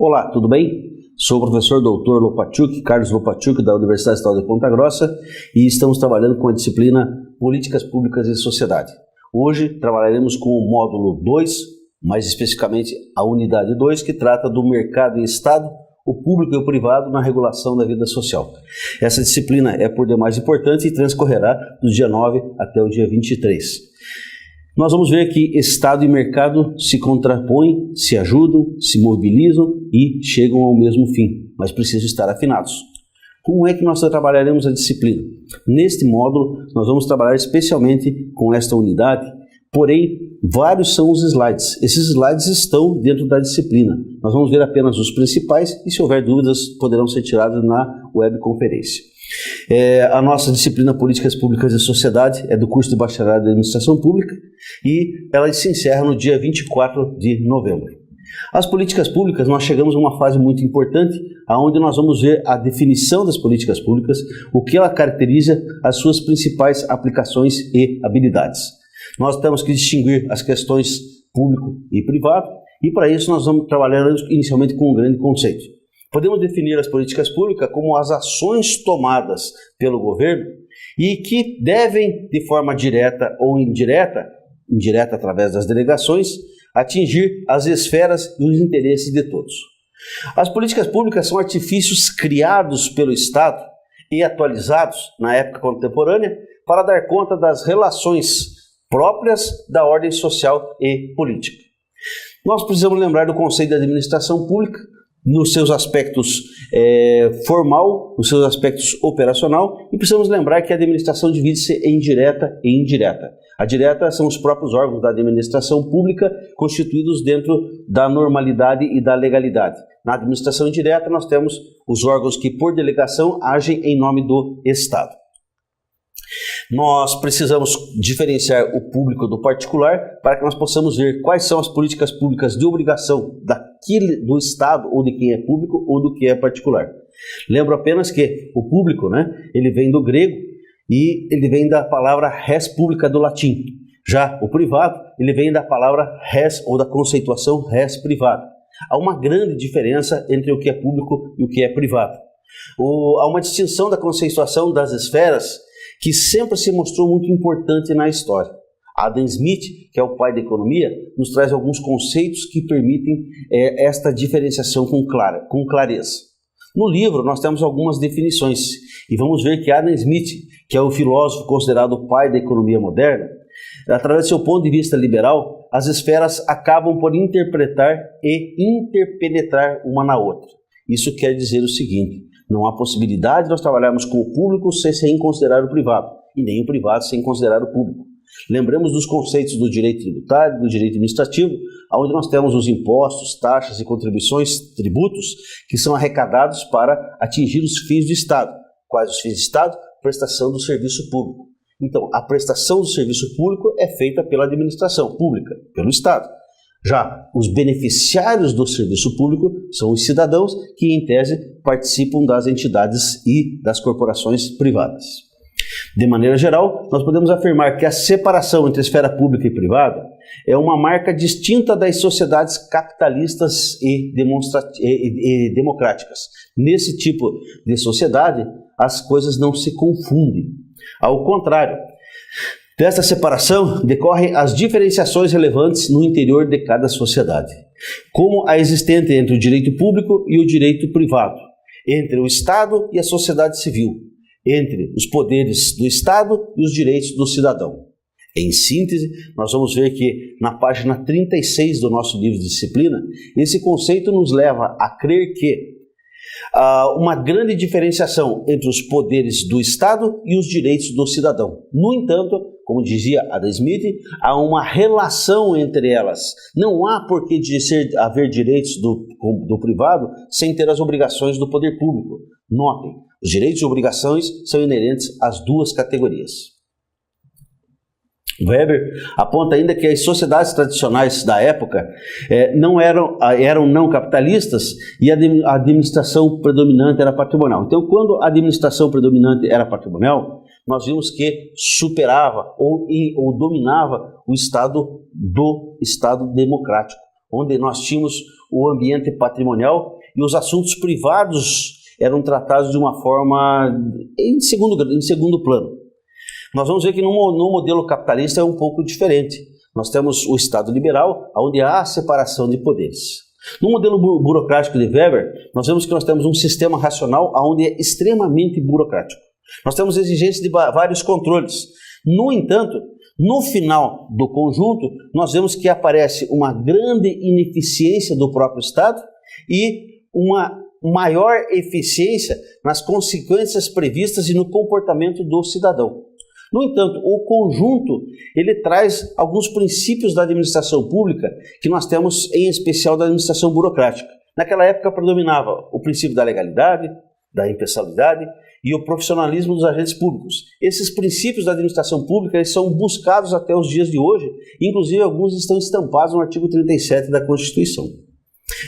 Olá, tudo bem? Sou o professor Dr. Lopatiuk, Carlos Lopatiuk, da Universidade Estadual de Ponta Grossa, e estamos trabalhando com a disciplina Políticas Públicas e Sociedade. Hoje trabalharemos com o módulo 2, mais especificamente a unidade 2, que trata do mercado e Estado, o público e o privado na regulação da vida social. Essa disciplina é por demais importante e transcorrerá do dia 9 até o dia 23. Nós vamos ver que Estado e mercado se contrapõem, se ajudam, se mobilizam e chegam ao mesmo fim, mas precisam estar afinados. Como é que nós trabalharemos a disciplina? Neste módulo, nós vamos trabalhar especialmente com esta unidade, porém, vários são os slides. Esses slides estão dentro da disciplina. Nós vamos ver apenas os principais e, se houver dúvidas, poderão ser tiradas na webconferência. A nossa disciplina Políticas Públicas e Sociedade é do curso de Bacharelado em Administração Pública e ela se encerra no dia 24 de novembro. As políticas públicas, nós chegamos a uma fase muito importante, onde nós vamos ver a definição das políticas públicas, o que ela caracteriza, as suas principais aplicações e habilidades. Nós temos que distinguir as questões público e privado, e para isso nós vamos trabalhar inicialmente com um grande conceito. Podemos definir as políticas públicas como as ações tomadas pelo governo e que devem, de forma direta ou indireta através das delegações, atingir as esferas e os interesses de todos. As políticas públicas são artifícios criados pelo Estado e atualizados na época contemporânea para dar conta das relações próprias da ordem social e política. Nós precisamos lembrar do conceito de administração pública, nos seus aspectos formal, nos seus aspectos operacional, e precisamos lembrar que a administração divide-se em direta e indireta. A direta são os próprios órgãos da administração pública constituídos dentro da normalidade e da legalidade. Na administração indireta nós temos os órgãos que por delegação agem em nome do Estado. Nós precisamos diferenciar o público do particular para que nós possamos ver quais são as políticas públicas de obrigação do Estado, ou de quem é público, ou do que é particular. Lembro apenas que o público, ele vem do grego e ele vem da palavra res publica do latim. Já o privado, ele vem da palavra res, ou da conceituação res privado. Há uma grande diferença entre o que é público e o que é privado. Há uma distinção da conceituação das esferas que sempre se mostrou muito importante na história. Adam Smith, que é o pai da economia, nos traz alguns conceitos que permitem esta diferenciação com clareza. No livro nós temos algumas definições e vamos ver que Adam Smith, que é o filósofo considerado o pai da economia moderna, através do seu ponto de vista liberal, as esferas acabam por interpretar e interpenetrar uma na outra. Isso quer dizer o seguinte: não há possibilidade de nós trabalharmos com o público sem considerar o privado, e nem o privado sem considerar o público. Lembramos dos conceitos do direito tributário, do direito administrativo, onde nós temos os impostos, taxas e contribuições, tributos, que são arrecadados para atingir os fins do Estado. Quais os fins do Estado? Prestação do serviço público. Então, a prestação do serviço público é feita pela administração pública, pelo Estado. Já os beneficiários do serviço público são os cidadãos que, em tese, participam das entidades e das corporações privadas. De maneira geral, nós podemos afirmar que a separação entre a esfera pública e privada é uma marca distinta das sociedades capitalistas e democráticas. Nesse tipo de sociedade, as coisas não se confundem. Ao contrário, desta separação decorrem as diferenciações relevantes no interior de cada sociedade, como a existente entre o direito público e o direito privado, entre o Estado e a sociedade civil, entre os poderes do Estado e os direitos do cidadão. Em síntese, nós vamos ver que na página 36 do nosso livro de disciplina, esse conceito nos leva a crer que há uma grande diferenciação entre os poderes do Estado e os direitos do cidadão. No entanto, como dizia Adam Smith, há uma relação entre elas. Não há por que haver direitos do privado sem ter as obrigações do poder público. Notem, os direitos e obrigações são inerentes às duas categorias. Weber aponta ainda que as sociedades tradicionais da época eram não capitalistas e a administração predominante era patrimonial. Então, quando a administração predominante era patrimonial, nós vimos que superava ou dominava o Estado democrático, onde nós tínhamos o ambiente patrimonial e os assuntos privados eram tratados de uma forma em segundo plano. Nós vamos ver que no modelo capitalista é um pouco diferente. Nós temos o Estado liberal, onde há a separação de poderes. No modelo burocrático de Weber, nós vemos que nós temos um sistema racional onde é extremamente burocrático. Nós temos exigências de vários controles. No entanto, no final do conjunto, nós vemos que aparece uma grande ineficiência do próprio Estado e uma maior eficiência nas consequências previstas e no comportamento do cidadão. No entanto, o conjunto, ele traz alguns princípios da administração pública que nós temos em especial da administração burocrática. Naquela época predominava o princípio da legalidade, da impessoalidade e o profissionalismo dos agentes públicos. Esses princípios da administração pública eles são buscados até os dias de hoje, inclusive alguns estão estampados no artigo 37 da Constituição.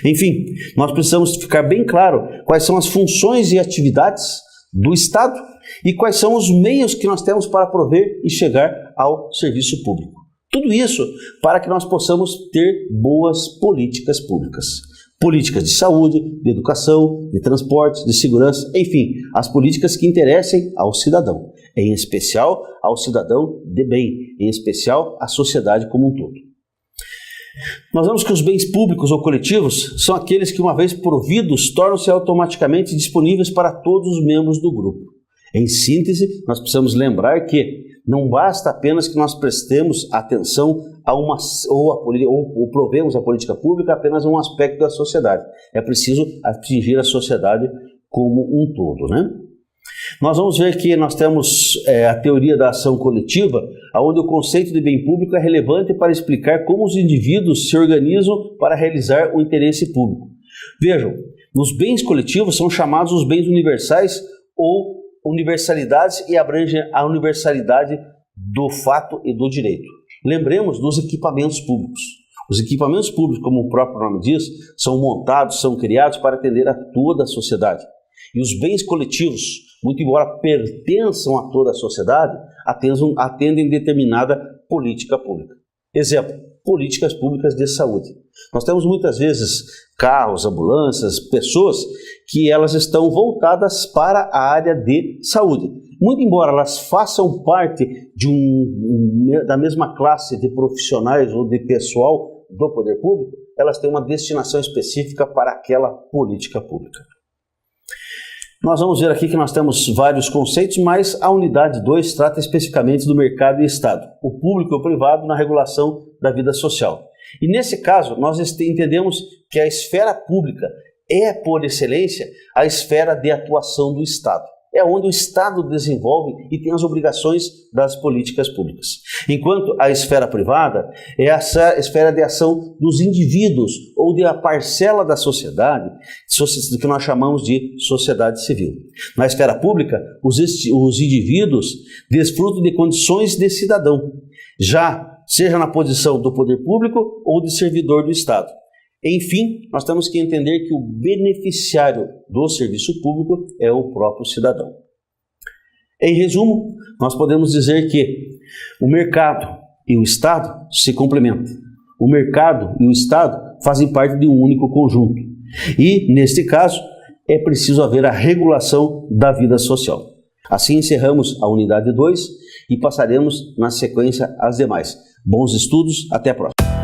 Enfim, nós precisamos ficar bem claro quais são as funções e atividades do Estado e quais são os meios que nós temos para prover e chegar ao serviço público. Tudo isso para que nós possamos ter boas políticas públicas. Políticas de saúde, de educação, de transporte, de segurança, enfim, as políticas que interessem ao cidadão, em especial ao cidadão de bem, em especial à sociedade como um todo. Nós vemos que os bens públicos ou coletivos são aqueles que, uma vez providos, tornam-se automaticamente disponíveis para todos os membros do grupo. Em síntese, nós precisamos lembrar que não basta apenas que nós prestemos atenção a uma ou provemos a política pública apenas a um aspecto da sociedade. É preciso atingir a sociedade como um todo, né? Nós vamos ver que nós temos a teoria da ação coletiva, onde o conceito de bem público é relevante para explicar como os indivíduos se organizam para realizar o interesse público. Vejam, os bens coletivos são chamados os bens universais ou universalidades e abrangem a universalidade do fato e do direito. Lembremos dos equipamentos públicos. Os equipamentos públicos, como o próprio nome diz, são montados, são criados para atender a toda a sociedade. E os bens coletivos, muito embora pertençam a toda a sociedade, atendem determinada política pública. Exemplo, políticas públicas de saúde. Nós temos muitas vezes carros, ambulâncias, pessoas que elas estão voltadas para a área de saúde. Muito embora elas façam parte da mesma classe de profissionais ou de pessoal do poder público, elas têm uma destinação específica para aquela política pública. Nós vamos ver aqui que nós temos vários conceitos, mas a unidade 2 trata especificamente do mercado e Estado, o público e o privado na regulação da vida social. E nesse caso, nós entendemos que a esfera pública é, por excelência, a esfera de atuação do Estado. É onde o Estado desenvolve e tem as obrigações das políticas públicas. Enquanto a esfera privada é a esfera de ação dos indivíduos ou de a parcela da sociedade, que nós chamamos de sociedade civil. Na esfera pública, os indivíduos desfrutam de condições de cidadão, seja na posição do poder público ou de servidor do Estado. Enfim, nós temos que entender que o beneficiário do serviço público é o próprio cidadão. Em resumo, nós podemos dizer que o mercado e o Estado se complementam. O mercado e o Estado fazem parte de um único conjunto. E, neste caso, é preciso haver a regulação da vida social. Assim encerramos a unidade 2 e passaremos na sequência às demais. Bons estudos, até a próxima.